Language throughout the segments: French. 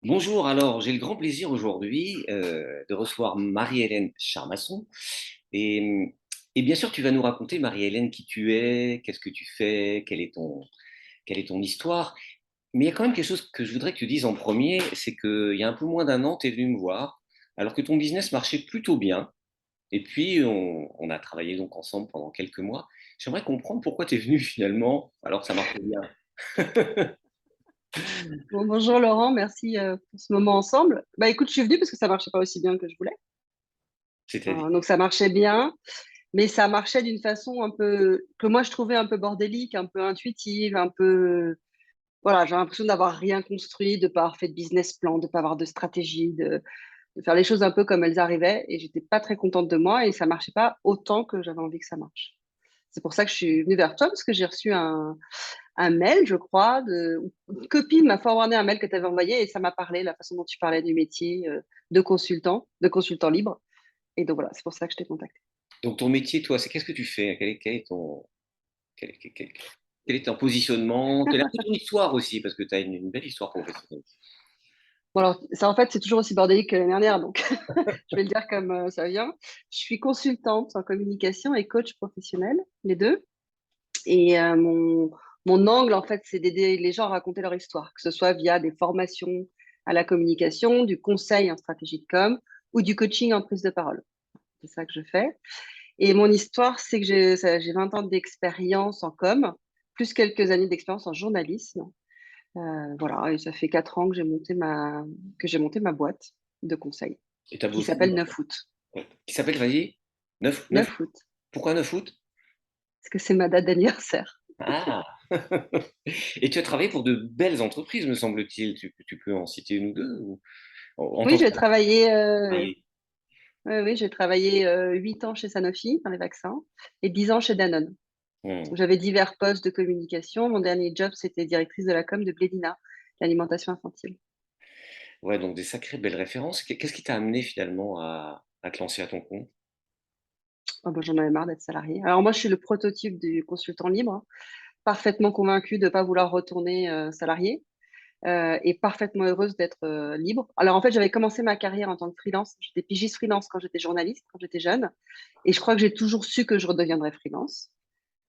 Bonjour, alors j'ai le grand plaisir aujourd'hui de recevoir Marie-Hélène Charmasson. Et, et bien sûr, tu vas nous raconter, Marie-Hélène, qui tu es, qu'est-ce que tu fais, quelle est ton histoire. Mais il y a quand même quelque chose que je voudrais que tu dises en premier, c'est qu'il y a un peu moins d'un an, tu es venu me voir, alors que ton business marchait plutôt bien. Et puis, on a travaillé donc ensemble pendant quelques mois. J'aimerais comprendre pourquoi tu es venu finalement, alors que ça marchait bien. Bon, bonjour Laurent, merci pour ce moment ensemble. Bah écoute, je suis venue parce que ça marchait pas aussi bien que je voulais. C'est-à-dire, Donc ça marchait bien, mais ça marchait d'une façon un peu que moi je trouvais un peu bordélique, un peu intuitive, un peu voilà, j'ai l'impression d'avoir rien construit, de pas avoir fait de business plan, de pas avoir de stratégie, de faire les choses un peu comme elles arrivaient et j'étais pas très contente de moi et ça marchait pas autant que j'avais envie que ça marche. C'est pour ça que je suis venue vers toi parce que j'ai reçu un mail, je crois, une copine m'a forwardé un mail que tu avais envoyé et ça m'a parlé, la façon dont tu parlais du métier de consultant libre. Et donc voilà, c'est pour ça que je t'ai contacté. donc ton métier, toi, c'est qu'est-ce que tu fais? Quel est ton, quel est ton positionnement? Quelle est ton histoire aussi? Parce que tu as une belle histoire professionnelle. Bon, alors, ça, en fait, c'est toujours aussi bordélique que l'année dernière, donc je vais le dire comme ça vient. Je suis consultante en communication et coach professionnel, les deux. Et mon angle, en fait, c'est d'aider les gens à raconter leur histoire, que ce soit via des formations à la communication, du conseil en stratégie de com ou du coaching en prise de parole. C'est ça que je fais. Et mon histoire, c'est que j'ai 20 ans d'expérience en com, plus quelques années d'expérience en journalisme. Voilà, et ça fait 4 ans que j'ai monté ma boîte de conseil Et tu as qui bossé s'appelle 9 août. qui s'appelle, vas-y, 9 9 août, Pourquoi 9 août? parce que c'est ma date d'anniversaire. Ah! Et tu as travaillé pour de belles entreprises, me semble-t-il. Tu peux en citer une ou deux en Oui, tant que j'ai travaillé, salarié. oui, j'ai travaillé 8 ans chez Sanofi dans les vaccins et 10 ans chez Danone. Hmm. J'avais divers postes de communication. Mon dernier job, c'était directrice de la com de Blédina, l'alimentation infantile. Ouais, donc des sacrées belles références. Qu'est-ce qui t'a amené finalement à te lancer à ton compte? Oh, bah, j'en avais marre d'être salariée. Alors moi, je suis le prototype du consultant libre, hein, parfaitement convaincue de ne pas vouloir retourner salariée et parfaitement heureuse d'être libre. Alors en fait, j'avais commencé ma carrière en tant que freelance. J'étais pigiste freelance quand j'étais journaliste, quand j'étais jeune. Et je crois que j'ai toujours su que je redeviendrais freelance.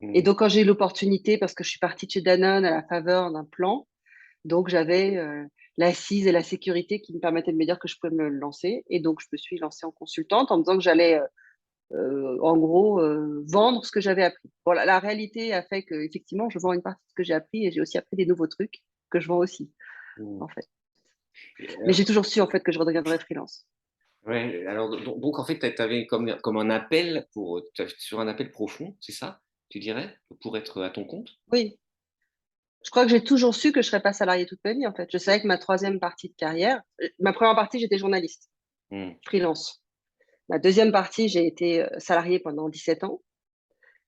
Et Hmm. donc quand j'ai eu l'opportunité, parce que je suis partie de chez Danone à la faveur d'un plan, donc j'avais l'assise et la sécurité qui me permettaient de me dire que je pouvais me lancer. Et donc je me suis lancée en consultante en me disant que j'allais en gros, vendre ce que j'avais appris. Bon, la réalité a fait que effectivement, je vends une partie de ce que j'ai appris et j'ai aussi appris des nouveaux trucs que je vends aussi, Hmm. en fait. Et, Mais j'ai toujours su, en fait, que je redeviendrais freelance. ouais, alors donc, en fait, tu avais comme un appel sur un appel profond, c'est ça, tu dirais, pour être à ton compte? Oui, je crois que j'ai toujours su que je ne serais pas salariée toute ma vie, en fait. Je savais que ma troisième partie de carrière, ma première partie, j'étais journaliste, Hmm. freelance. Ma deuxième partie, j'ai été salariée pendant 17 ans.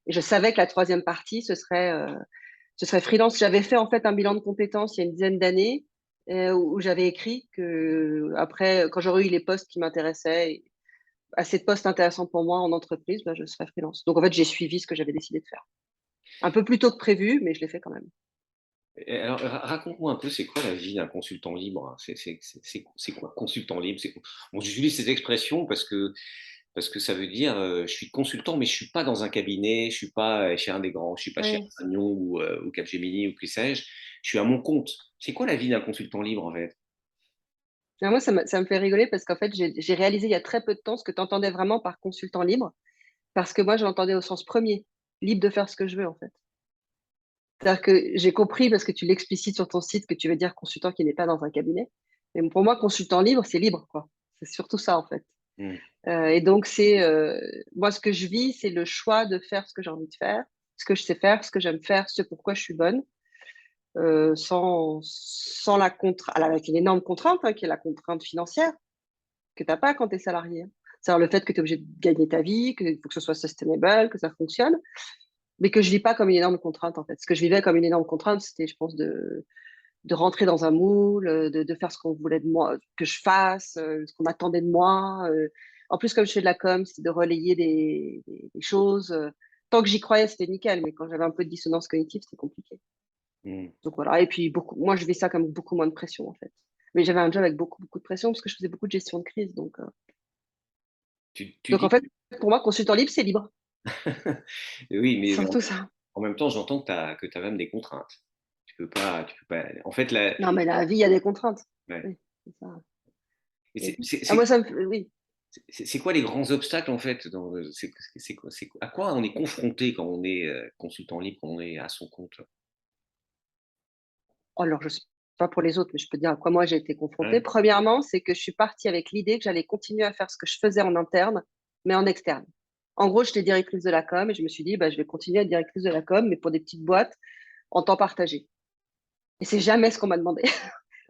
Et je savais que la troisième partie, ce serait freelance. J'avais fait en fait un bilan de compétences il y a une dizaine d'années où j'avais écrit que après, quand j'aurais eu les postes qui m'intéressaient, assez de postes intéressants pour moi en entreprise, ben, je serais freelance. Donc en fait, j'ai suivi ce que j'avais décidé de faire. Un peu plus tôt que prévu, mais je l'ai fait quand même. Et alors, raconte-moi un peu, c'est quoi la vie d'un consultant libre, hein? C'est quoi, consultant libre? Bon, j'utilise ces expressions parce que ça veut dire je suis consultant, mais je suis pas dans un cabinet, je suis pas chez un des grands, je suis pas chez Oui. Agnon ou Capgemini ou qui sais-je. Je suis à mon compte. C'est quoi la vie d'un consultant libre en fait? Moi, ça me fait rigoler parce qu'en fait, j'ai réalisé il y a très peu de temps ce que tu entendais vraiment par consultant libre, parce que moi, je l'entendais au sens premier, libre de faire ce que je veux, en fait. C'est-à-dire que j'ai compris, parce que tu l'explicites sur ton site, que tu veux dire consultant qui n'est pas dans un cabinet. Mais pour moi, consultant libre, c'est libre, quoi. C'est surtout ça, en fait. Hmm. Et donc, moi, ce que je vis, c'est le choix de faire ce que j'ai envie de faire, ce que je sais faire, ce que j'aime faire, ce pourquoi je suis bonne, sans la contrainte, avec une énorme contrainte, hein, qui est la contrainte financière, que tu n'as pas quand tu es salarié. C'est-à-dire le fait que tu es obligé de gagner ta vie, qu'il faut que ce soit sustainable, que ça fonctionne, mais que je ne vis pas comme une énorme contrainte, en fait. Ce que je vivais comme une énorme contrainte, c'était, je pense, de rentrer dans un moule, de faire ce qu'on voulait de moi, que je fasse, ce qu'on attendait de moi. En plus, comme je fais de la com, c'est de relayer des choses. Tant que j'y croyais, c'était nickel, mais quand j'avais un peu de dissonance cognitive, c'était compliqué. Hmm. Donc voilà, et puis moi, je vis ça comme beaucoup moins de pression, en fait. Mais j'avais un job avec beaucoup, beaucoup de pression parce que je faisais beaucoup de gestion de crise. Tu Donc en dis, fait, pour moi, consultant libre, c'est libre. oui, C'est mais surtout ça. en même temps, j'entends que tu as même des contraintes. Tu peux pas. En fait, Non, mais la vie, il y a des contraintes. ouais. Oui, c'est ça. Et Oui. Ah, moi, ça me oui. c'est quoi les grands obstacles en fait à quoi on est confronté quand on est consultant libre, quand on est à son compte? Oh, alors, je sais pas pour les autres, mais je peux te dire à quoi moi j'ai été confrontée. Ouais. Premièrement, c'est que je suis partie avec l'idée que j'allais continuer à faire ce que je faisais en interne, mais en externe. En gros, j'étais directrice de la com et je me suis dit, bah, je vais continuer à être directrice de la com, mais pour des petites boîtes en temps partagé. Et c'est jamais ce qu'on m'a demandé.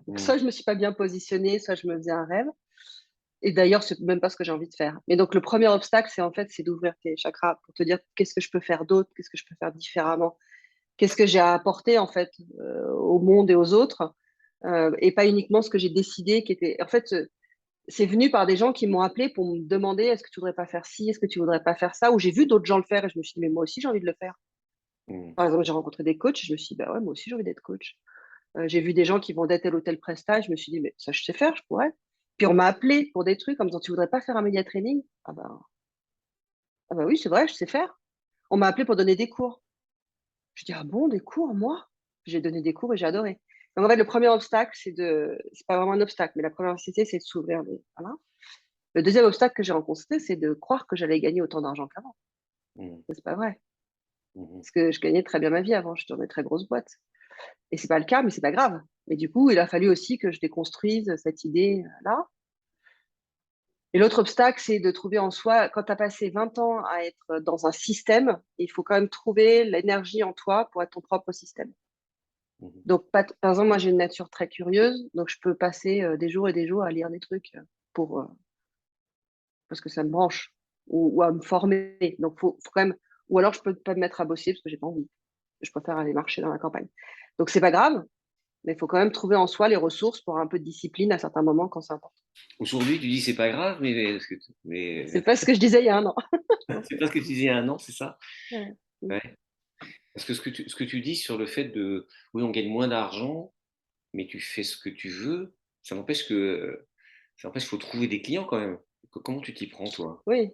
Donc, Mmh. soit je me suis pas bien positionnée, soit je me faisais un rêve. Et d'ailleurs, c'est même pas ce que j'ai envie de faire. Mais donc, le premier obstacle, c'est d'ouvrir tes chakras pour te dire qu'est-ce que je peux faire d'autre, qu'est-ce que je peux faire différemment, qu'est-ce que j'ai à apporter en fait au monde et aux autres, et pas uniquement ce que j'ai décidé qui était. En fait, c'est venu par des gens qui m'ont appelé pour me demander est-ce que tu voudrais pas faire ci, est-ce que tu voudrais pas faire ça, ou j'ai vu d'autres gens le faire et je me suis dit mais moi aussi j'ai envie de le faire. Mmh. Par exemple, j'ai rencontré des coachs, je me suis dit bah ouais moi aussi j'ai envie d'être coach. J'ai vu des gens qui vendaient tel ou tel prestat, je me suis dit mais ça je sais faire, je pourrais. Puis on m'a appelé pour des trucs en me disant tu voudrais pas faire un média training? Ah bah oui c'est vrai je sais faire. On m'a appelé pour donner des cours. Je dis: «Ah bon, des cours, moi?» J'ai donné des cours et j'ai adoré. Donc en fait, le premier obstacle, c'est pas vraiment un obstacle, mais la première nécessité, c'est de s'ouvrir les voilà. Le deuxième obstacle que j'ai rencontré, c'est de croire que j'allais gagner autant d'argent qu'avant. Mmh. C'est pas vrai. Mmh. Parce que je gagnais très bien ma vie avant, j'étais dans des très grosses boîtes et c'est pas le cas, mais c'est pas grave. Mais du coup, il a fallu aussi que je déconstruise cette idée, là. Et l'autre obstacle, c'est de trouver en soi quand tu as passé 20 ans à être dans un système, il faut quand même trouver l'énergie en toi pour être ton propre système. Mmh. Donc, par exemple, moi, j'ai une nature très curieuse, donc je peux passer des jours et des jours à lire des trucs pour, parce que ça me branche ou à me former. Donc, faut quand même, ou alors je peux pas me mettre à bosser parce que j'ai pas envie. Je préfère aller marcher dans la campagne. Donc, c'est pas grave, mais il faut quand même trouver en soi les ressources pour un peu de discipline à certains moments quand c'est important. Aujourd'hui, tu dis c'est pas grave, C'est pas ce que je disais il y a un an. c'est pas ce que tu disais il y a un an, c'est ça? Ouais. Mm. Ouais. Parce que ce que tu dis sur le fait de, oui, on gagne moins d'argent, mais tu fais ce que tu veux, ça n'empêche qu'il faut trouver des clients quand même. Comment tu t'y prends, toi? Oui.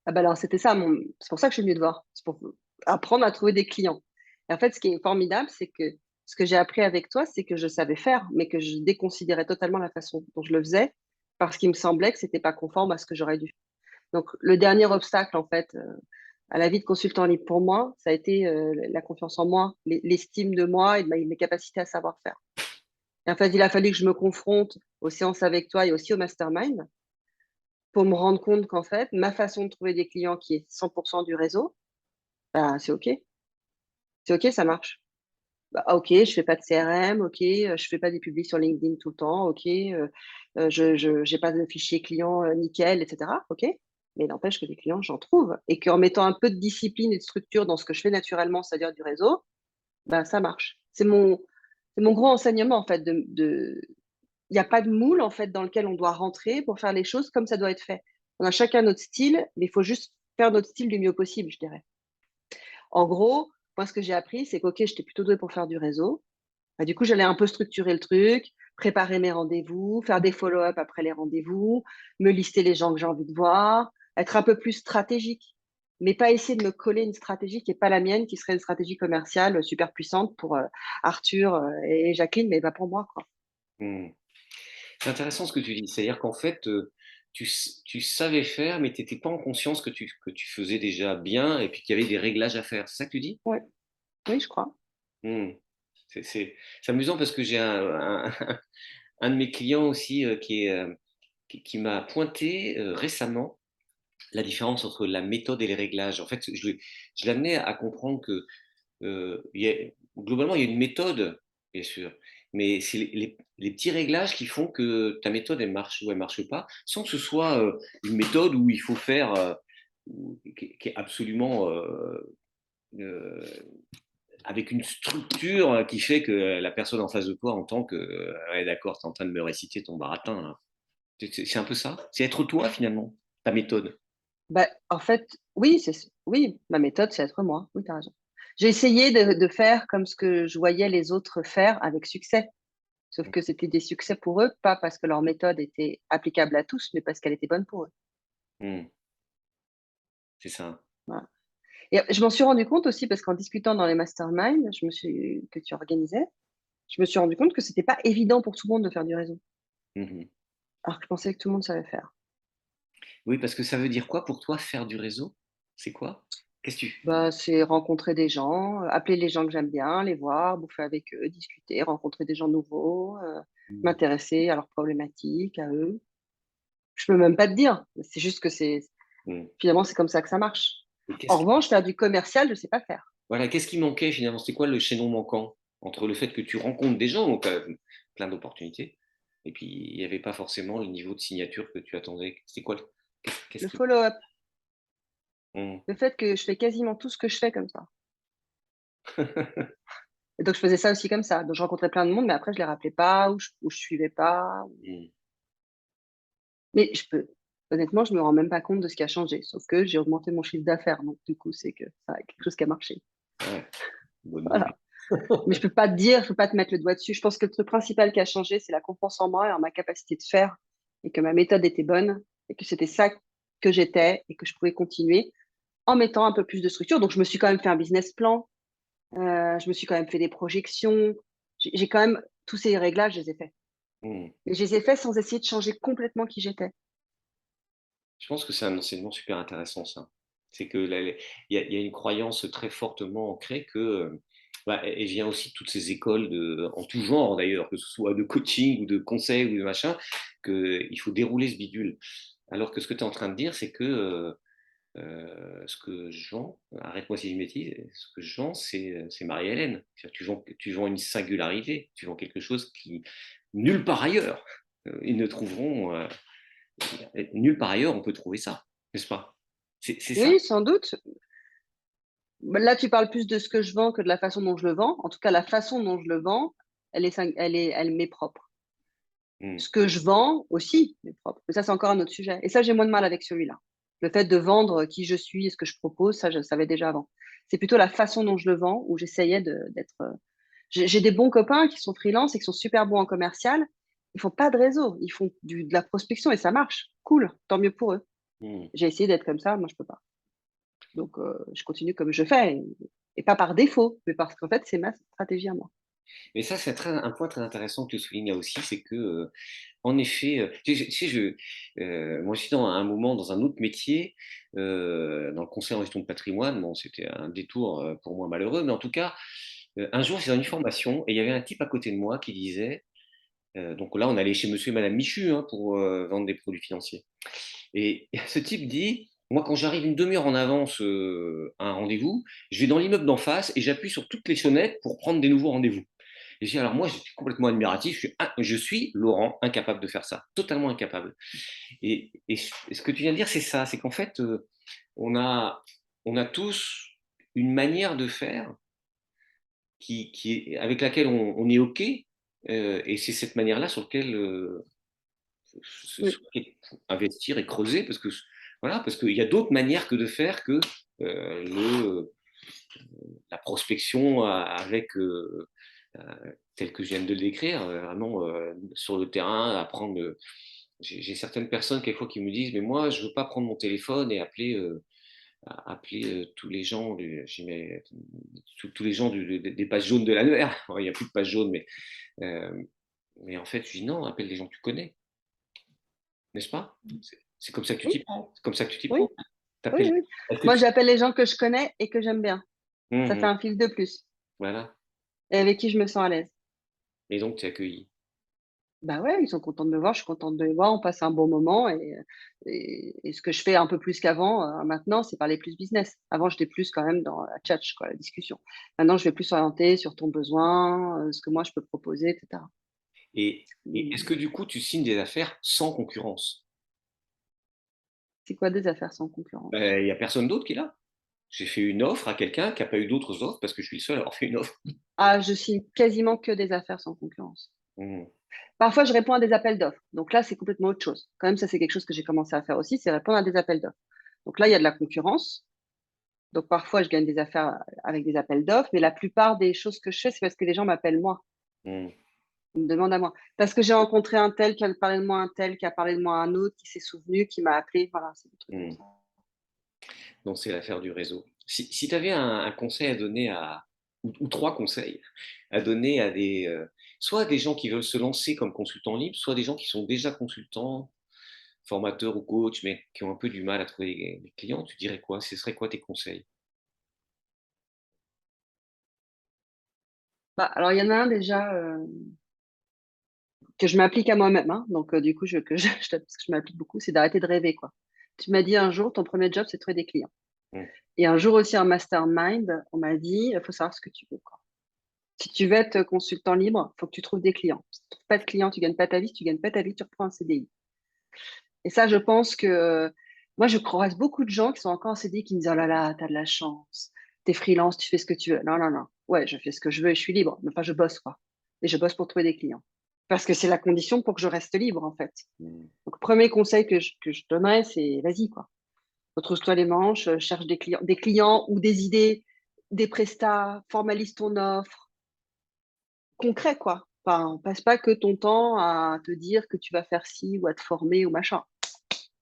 Ah bah alors, c'était ça. C'est pour ça que je suis venue te voir. C'est pour apprendre à trouver des clients. Et en fait, ce qui est formidable, c'est que ce que j'ai appris avec toi, c'est que je savais faire, mais que je déconsidérais totalement la façon dont je le faisais parce qu'il me semblait que c'était pas conforme à ce que j'aurais dû. Donc, le dernier obstacle, en fait, à la vie de consultant libre pour moi, ça a été la confiance en moi, l'estime de moi et de mes capacités à savoir faire. Et en fait, il a fallu que je me confronte aux séances avec toi et aussi au mastermind pour me rendre compte qu'en fait, ma façon de trouver des clients qui est 100% du réseau, bah, c'est OK. C'est OK, ça marche. Bah, OK, je fais pas de CRM, OK, je fais pas des publics sur LinkedIn tout le temps, OK, je j'ai pas de fichier client, nickel et cetera, OK. Mais il n'empêche que des clients, j'en trouve et qu'en mettant un peu de discipline et de structure dans ce que je fais naturellement, c'est-à-dire du réseau, bah, ça marche. C'est mon gros enseignement en fait de il y a pas de moule en fait dans lequel on doit rentrer pour faire les choses comme ça doit être fait. On a chacun notre style, mais il faut juste faire notre style du mieux possible, je dirais. En gros, moi, ce que j'ai appris, c'est qu'OK, j'étais plutôt douée pour faire du réseau. Bah, du coup, j'allais un peu structurer le truc, préparer mes rendez-vous, faire des follow-up après les rendez-vous, me lister les gens que j'ai envie de voir, être un peu plus stratégique, mais pas essayer de me coller une stratégie qui n'est pas la mienne, qui serait une stratégie commerciale super puissante pour Arthur et Jacqueline, mais pas pour moi, quoi. Hmm. C'est intéressant ce que tu dis. C'est-à-dire qu'en fait, tu savais faire, mais tu n'étais pas en conscience que tu faisais déjà bien et puis qu'il y avait des réglages à faire. C'est ça que tu dis? Ouais. Oui, je crois. Hmm. C'est amusant parce que j'ai un de mes clients aussi qui m'a pointé récemment la différence entre la méthode et les réglages. En fait, je l'amenais à comprendre que globalement, il y a une méthode, bien sûr, mais c'est les petits réglages qui font que ta méthode, elle marche ou elle marche pas, sans que ce soit une méthode où il faut faire, qui est absolument euh, avec une structure qui fait que la personne en face de toi entend que, ouais, d'accord, tu es en train de me réciter ton baratin, là. C'est un peu ça. C'est être toi, finalement, ta méthode. Bah, en fait, oui, oui, ma méthode, c'est être moi. Oui, tu as raison. J'ai essayé de faire comme ce que je voyais les autres faire avec succès. Sauf que c'était des succès pour eux, pas parce que leur méthode était applicable à tous, mais parce qu'elle était bonne pour eux. Mmh. C'est ça. Voilà. Et je m'en suis rendu compte aussi parce qu'en discutant dans les masterminds, que tu organisais, je me suis rendu compte que c'était pas évident pour tout le monde de faire du réseau. Mmh. Alors que je pensais que tout le monde savait faire. Oui, parce que ça veut dire quoi pour toi faire du réseau? C'est quoi? Qu'est-ce que tu Bah, c'est rencontrer des gens, appeler les gens que j'aime bien, les voir, bouffer avec eux, discuter, rencontrer des gens nouveaux, mmh, m'intéresser à leurs problématiques, à eux. Je peux même pas te dire. C'est juste que mmh. finalement, c'est comme ça que ça marche. Et En qu'est-ce qui revanche, faire du commercial, je sais pas faire. voilà, qu'est-ce qui manquait finalement? C'était quoi le chaînon manquant? Entre le fait que tu rencontres des gens, donc plein d'opportunités et puis il y avait pas forcément le niveau de signature que tu attendais. C'était quoi le qu'est-ce Le qui follow-up, mmh. le fait que je fais quasiment tout ce que je fais comme ça. Et donc je faisais ça aussi comme ça. Donc je rencontrais plein de monde, mais après je les rappelais pas ou je suivais pas. Mmh. Mais honnêtement, je me rends même pas compte de ce qui a changé. Sauf que j'ai augmenté mon chiffre d'affaires. Donc du coup, c'est que ça a quelque chose qui a marché. Ouais, bonne nouvelle. Voilà. Mais je peux pas te dire, je peux pas te mettre le doigt dessus. Je pense que le truc principal qui a changé, c'est la confiance en moi et en ma capacité de faire et que ma méthode était bonne et que c'était ça que j'étais et que je pouvais continuer en mettant un peu plus de structure. Donc, je me suis quand même fait un business plan. Je me suis quand même fait des projections. J'ai quand même tous ces réglages, je les ai faits. Mmh. Mais je les ai faits sans essayer de changer complètement qui j'étais. Je pense que c'est un enseignement super intéressant ça. C'est que la il y a une croyance très fortement ancrée que, bah, et vient aussi de toutes ces écoles en tout genre d'ailleurs, que ce soit de coaching ou de conseil ou de machin, qu'il faut dérouler ce bidule. Alors que ce que tu es en train de dire, c'est que, ce que je vends, arrête-moi si je bêtise, ce que je vends, c'est Marie-Hélène. C'est-à-dire tu vends une singularité, tu vends quelque chose qui nulle part ailleurs, ils ne trouveront, nulle part ailleurs on peut trouver ça, n'est-ce pas? C'est ça. Oui, sans doute. Bah, là, tu parles plus de ce que je vends que de la façon dont je le vends. En tout cas, la façon dont je le vends, elle m'est propre. Mmh. Ce que je vends aussi m'est propre. Mais ça, c'est encore un autre sujet. Et ça, j'ai moins de mal avec celui-là. Le fait de vendre qui je suis et ce que je propose, ça, je le savais déjà avant. C'est plutôt la façon dont je le vends où j'essayais d'être. J'ai des bons copains qui sont freelance et qui sont super bons en commercial. Ils font pas de réseau, ils font de la prospection et ça marche. Cool, tant mieux pour eux. Mmh. J'ai essayé d'être comme ça, moi je peux pas. Donc je continue comme je fais et pas par défaut, mais parce qu'en fait c'est ma stratégie à moi. Mais ça, c'est un point très intéressant que tu soulignes là aussi, c'est que, en effet, tu sais, moi, je suis dans un moment dans un autre métier, dans le conseil en gestion de patrimoine. Bon, c'était un détour, pour moi malheureux, mais en tout cas, un jour, j'étais dans une formation et il y avait un type à côté de moi qui disait, donc là, on allait chez monsieur et madame Michu, hein, pour, vendre des produits financiers. Et ce type dit: «Moi, quand j'arrive une demi heure en avance, à un rendez-vous, je vais dans l'immeuble d'en face et j'appuie sur toutes les sonnettes pour prendre des nouveaux rendez-vous». Et je dis: «Alors moi, je suis complètement admiratif, je suis Laurent, incapable de faire ça, totalement incapable». Et ce que tu viens de dire, c'est ça, c'est qu'en fait, on a on a tous une manière de faire qui est avec laquelle on est OK, et c'est cette manière-là sur lequel, Oui, investir et creuser parce que voilà, parce qu'il y a d'autres manières que de faire que la prospection avec tel que je viens de le décrire, vraiment sur le terrain, apprendre. J'ai certaines personnes quelquefois qui me disent, mais moi je veux pas prendre mon téléphone et appeler tous les gens, tous les gens des pages jaunes de l'annuaire. Il n'y a plus de pages jaunes, euh, mais en fait je dis non, appelle les gens que tu connais. N'est-ce pas? C'est comme ça que tu oui, t'y prends. C'est comme ça que tu t'y oui, prends. oui, Tu oui. Est-ce que Moi tu j'appelle les gens que je connais et que j'aime bien. Ça Mmh. fait un fil de plus Voilà, et avec qui je me sens à l'aise. et donc tu es accueilli. Bah ouais, ils sont contents de me voir, je suis contente de les voir, on passe un bon moment et ce que je fais un peu plus qu'avant, maintenant, c'est parler plus business. Avant, j'étais plus quand même dans la tchatch, quoi, la discussion. Maintenant, je vais plus orienter sur ton besoin, ce que moi je peux proposer, etc. Et est-ce que du coup tu signes des affaires sans concurrence? C'est quoi des affaires sans concurrence? Il y a personne d'autre qui est là. J'ai fait une offre à quelqu'un qui a pas eu d'autres offres parce que je suis le seul à avoir fait une offre. Ah, je signe quasiment que des affaires sans concurrence. Mmh. Parfois, je réponds à des appels d'offres. Donc là, c'est complètement autre chose. Quand même, ça, c'est quelque chose que j'ai commencé à faire aussi, c'est répondre à des appels d'offres. Donc là, il y a de la concurrence. Donc parfois, je gagne des affaires avec des appels d'offres, mais la plupart des choses que je fais, c'est parce que les gens m'appellent moi. Mmh. Une demande à moi. Parce que j'ai rencontré un tel qui a parlé de moi, un tel qui a parlé de moi, un autre qui s'est souvenu, qui m'a appelé. Voilà, c'est des trucs comme Hmm. ça. Donc, c'est l'affaire du réseau. Si tu avais un conseil à donner ou trois conseils à donner à soit à des gens qui veulent se lancer comme consultants libres, soit des gens qui sont déjà consultants, formateurs ou coachs, mais qui ont un peu du mal à trouver des clients, tu dirais quoi? Ce serait quoi tes conseils? Bah, alors, il y en a un déjà que je m'applique à moi-même. Hein. Donc, du coup, parce que je m'applique beaucoup, c'est d'arrêter de rêver, quoi. Tu m'as dit un jour, ton premier job, c'est de trouver des clients. Hmm. Et un jour aussi, en mastermind, on m'a dit, il faut savoir ce que tu veux, quoi. Si tu veux être consultant libre, il faut que tu trouves des clients. Si tu ne trouves pas de clients, tu ne gagnes pas ta vie. Si tu ne gagnes pas ta vie, tu reprends un CDI. Et ça, je pense que moi, je croise beaucoup de gens qui sont encore en CDI qui me disent, oh là là, t'as de la chance. T'es freelance, tu fais ce que tu veux. Non, non, non. Ouais, je fais ce que je veux et je suis libre. Mais enfin, je bosse, quoi. Et je bosse pour trouver des clients. Parce que c'est la condition pour que je reste libre, en fait. Hmm. Donc, premier conseil que je donnerais, c'est vas-y, quoi. Retrousse-toi les manches, cherche des clients ou des idées, des prestats, formalise ton offre, concret, quoi. Enfin, passe pas que ton temps à te dire que tu vas faire ci ou à te former ou machin.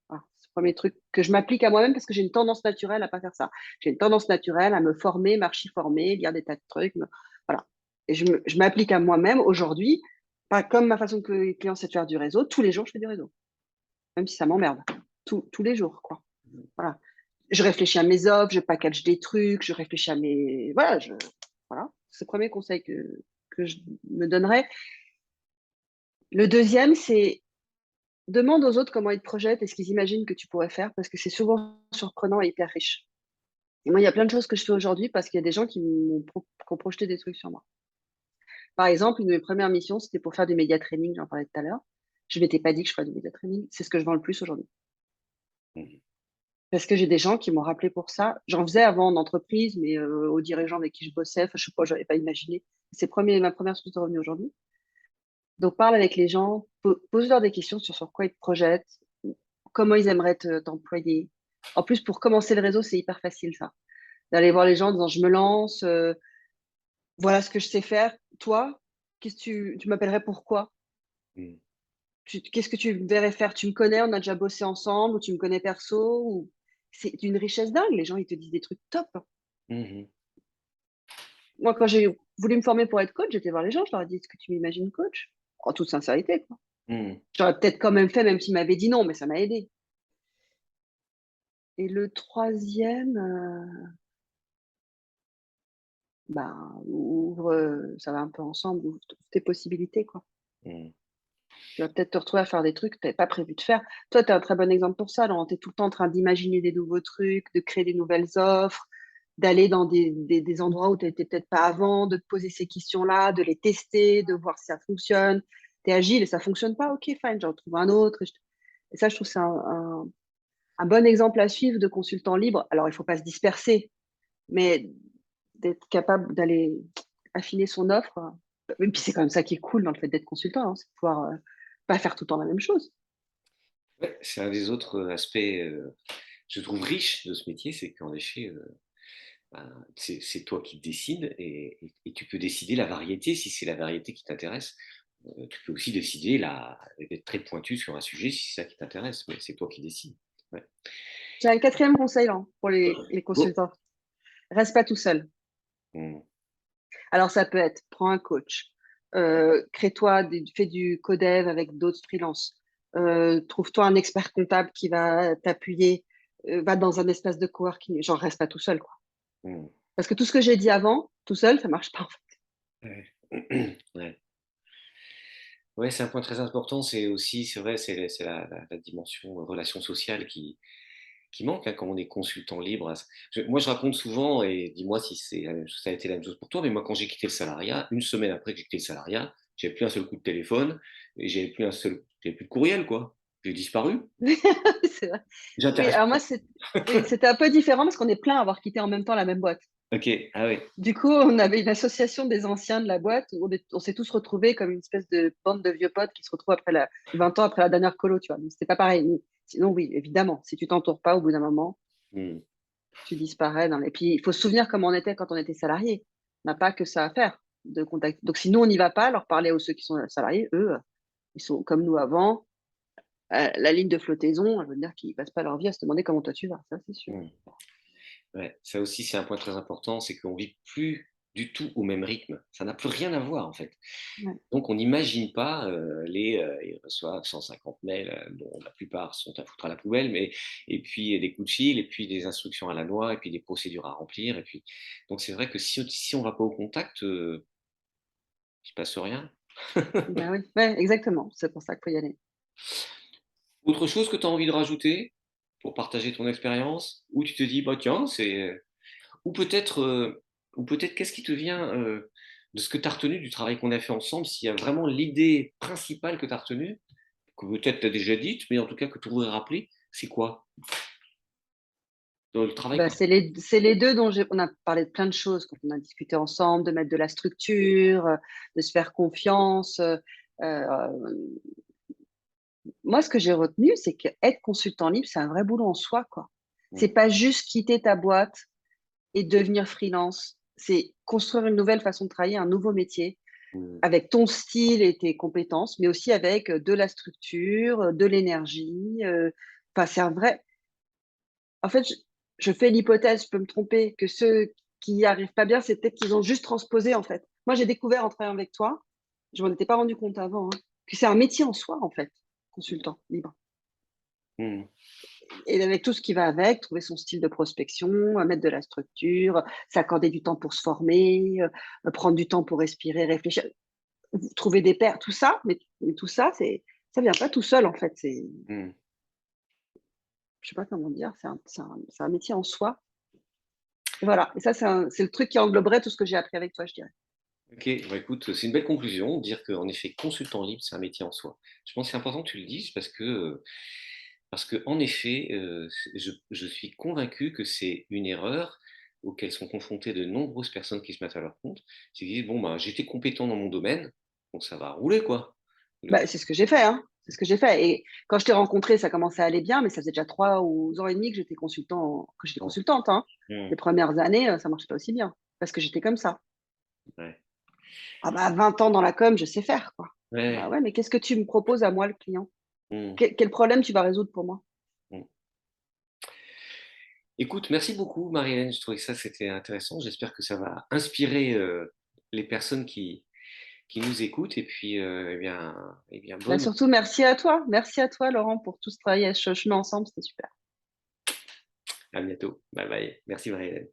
Voilà. C'est le premier truc que je m'applique à moi-même parce que j'ai une tendance naturelle à pas faire ça. J'ai une tendance naturelle à me former, m'archi-former, lire des tas de trucs. Voilà. Et je m'applique à moi-même aujourd'hui, pas comme ma façon que les clients, c'est de faire du réseau. Tous les jours, je fais du réseau, même si ça m'emmerde. Tous les jours, quoi. Voilà. Je réfléchis à mes offres, je package des trucs, je réfléchis à mes. Voilà. C'est le premier conseil que je me donnerais. Le deuxième, c'est demande aux autres comment ils te projettent et ce qu'ils imaginent que tu pourrais faire parce que c'est souvent surprenant et hyper riche. Et moi, il y a plein de choses que je fais aujourd'hui parce qu'il y a des gens qui ont projeté des trucs sur moi. Par exemple, une de mes premières missions, c'était pour faire du média training, j'en parlais tout à l'heure. Je ne m'étais pas dit que je ferais du média training. C'est ce que je vends le plus aujourd'hui. Hmm. Parce que j'ai des gens qui m'ont rappelé pour ça. J'en faisais avant en entreprise, mais aux dirigeants avec qui je bossais, enfin, je sais pas, je n'avais pas imaginé. Ma première source de revenus aujourd'hui. Donc, parle avec les gens, pose-leur des questions sur quoi ils te projettent, comment ils aimeraient t'employer. En plus, pour commencer le réseau, c'est hyper facile, ça. D'aller voir les gens en disant, je me lance, voilà ce que je sais faire. Toi, qu'est-ce que tu m'appellerais pourquoi? Hmm. Qu'est-ce que tu me verrais faire? Tu me connais, on a déjà bossé ensemble, ou tu me connais perso, ou... C'est d'une richesse dingue. Les gens, ils te disent des trucs top. Hmm. Moi, quand j'ai voulu me former pour être coach, j'étais voir les gens, je leur ai dit, est-ce que tu m'imagines coach? En toute sincérité, quoi. Hmm. J'aurais peut-être quand même fait, même s'ils m'avaient dit non, mais ça m'a aidé. Et le troisième, ouvre, ça va un peu ensemble, ouvre tes possibilités, quoi. Hmm. Tu vas peut-être te retrouver à faire des trucs que tu n'avais pas prévu de faire. Toi, tu es un très bon exemple pour ça. Tu es tout le temps en train d'imaginer des nouveaux trucs, de créer des nouvelles offres, d'aller dans des endroits où tu n'étais peut-être pas avant, de te poser ces questions-là, de les tester, de voir si ça fonctionne. Tu es agile et ça ne fonctionne pas. Ok, fine, j'en trouve un autre. Et ça, je trouve que c'est un bon exemple à suivre de consultant libre. Alors, il ne faut pas se disperser, mais d'être capable d'aller affiner son offre. Et puis c'est quand même ça qui est cool dans le fait d'être consultant, hein, c'est de pouvoir pas faire tout le temps la même chose. Ouais, c'est un des autres aspects, je trouve, riches de ce métier, c'est qu'en effet, ben, c'est toi qui décides et tu peux décider la variété si c'est la variété qui t'intéresse. Tu peux aussi décider d'être très pointu sur un sujet si c'est ça qui t'intéresse, mais c'est toi qui décides. Ouais. J'ai un quatrième conseil là, pour les Bon. consultants. Reste pas tout seul. Hmm. Alors ça peut être, prends un coach, crée-toi, fais du codev avec d'autres freelances, trouve-toi un expert comptable qui va t'appuyer, va dans un espace de coworking, genre reste pas tout seul, quoi. Hmm. Parce que tout ce que j'ai dit avant, tout seul, ça marche pas. Ouais. Ouais. Ouais, c'est un point très important. C'est aussi, c'est vrai, c'est la dimension relation sociale qui manque hein, quand on est consultant libre. Moi, je raconte souvent, et dis-moi si ça a été la même chose pour toi, mais moi, quand j'ai quitté le salariat, une semaine après que j'ai quitté le salariat, j'avais plus un seul coup de téléphone et j'avais plus de courriel, quoi. J'ai disparu. C'est vrai. Oui, J'intéresse alors moi, pas. oui, c'était un peu différent parce qu'on est plein à avoir quitté en même temps la même boîte. Ok, ah oui. Du coup, on avait une association des anciens de la boîte où on s'est tous retrouvés comme une espèce de bande de vieux potes qui se retrouvent 20 ans après la dernière colo, tu vois. Donc, c'était pas pareil. Sinon, oui, évidemment, si tu t'entoures pas au bout d'un moment, Hmm. tu disparais. Et puis, il faut se souvenir comment on était quand on était salarié. On n'a pas que ça à faire. de contacter. Donc, si nous, on n'y va pas, leur parler aux ceux qui sont salariés, eux, ils sont comme nous avant. La ligne de flottaison, je veux dire qu'ils ne passent pas leur vie à se demander comment toi tu vas, ça c'est sûr. Mm. Ouais, ça aussi, c'est un point très important, c'est qu'on vit plus du tout au même rythme. Ça n'a plus rien à voir, en fait. Ouais. Donc, on n'imagine pas ils reçoivent 150 mails, dont la plupart sont à foutre à la poubelle, mais et puis des coups de fil, et puis des instructions à la noix, et puis des procédures à remplir, et puis donc c'est vrai que si on va pas au contact, il se passe rien. Ben oui, ouais, exactement. C'est pour ça qu'il faut y aller. Autre chose que tu as envie de rajouter pour partager ton expérience? Ou tu te dis: «Bah, tiens, ou peut-être, qu'est-ce qui te vient, de ce que tu as retenu du travail qu'on a fait ensemble? S'il y a vraiment l'idée principale que tu as retenue, que peut-être tu as déjà dite, mais en tout cas que tu voudrais rappeler, c'est quoi? Dans le travail Ben, qu'on c'est les deux dont on a parlé de plein de choses quand on a discuté ensemble, de mettre de la structure, de se faire confiance. Moi, ce que j'ai retenu, c'est qu'être consultant libre, c'est un vrai boulot en soi, quoi. C'est mmh, pas juste quitter ta boîte et devenir freelance. C'est construire une nouvelle façon de travailler, un nouveau métier, mmh, avec ton style et tes compétences, mais aussi avec de la structure, de l'énergie. Enfin, c'est un vrai. En fait, je fais l'hypothèse, je peux me tromper, que ceux qui n'y arrivent pas bien, c'est peut-être qu'ils ont juste transposé, en fait. Moi, j'ai découvert en travaillant avec toi, je m'en étais pas rendu compte avant, hein, que c'est un métier en soi, en fait, consultant libre. mmh. Et avec tout ce qui va avec, trouver son style de prospection, mettre de la structure, s'accorder du temps pour se former, prendre du temps pour respirer, réfléchir, trouver des pairs, tout ça, mais tout ça, ça vient pas tout seul, en fait. Mmh. Je sais pas comment dire, c'est un métier en soi. Et voilà. Et ça, c'est le truc qui engloberait tout ce que j'ai appris avec toi, je dirais. OK, bah, écoute, c'est une belle conclusion, de dire qu'en effet, consultant libre, c'est un métier en soi. Je pense que c'est important que tu le dises parce qu'en effet, je suis convaincu que c'est une erreur auquel sont confrontées de nombreuses personnes qui se mettent à leur compte. C'est qu'ils disent: «Bon, ben, j'étais compétent dans mon domaine, donc ça va rouler, quoi». Le Bah, c'est ce que j'ai fait, hein. C'est ce que j'ai fait. Et quand je t'ai rencontré, ça commençait à aller bien, mais ça faisait déjà 3 ans et demi que j'étais Bon, consultante, hein. mmh, Les premières années, ça marchait pas aussi bien parce que j'étais comme ça. ouais. Ah bah, 20 ans dans la com, je sais faire, quoi. Bah Ouais, ouais, mais qu'est-ce que tu me proposes à moi, le client? mmh, Quel problème tu vas résoudre pour moi? mmh. Écoute, merci beaucoup Marie-Hélène, je trouvais que ça c'était intéressant. J'espère que ça va inspirer, les personnes qui nous écoutent et puis, eh bien Bah, bonne. surtout, merci à toi. Merci à toi, Laurent, pour tout ce travail à chemin ensemble, c'était super. À bientôt. Bye bye. Merci Marie-Hélène.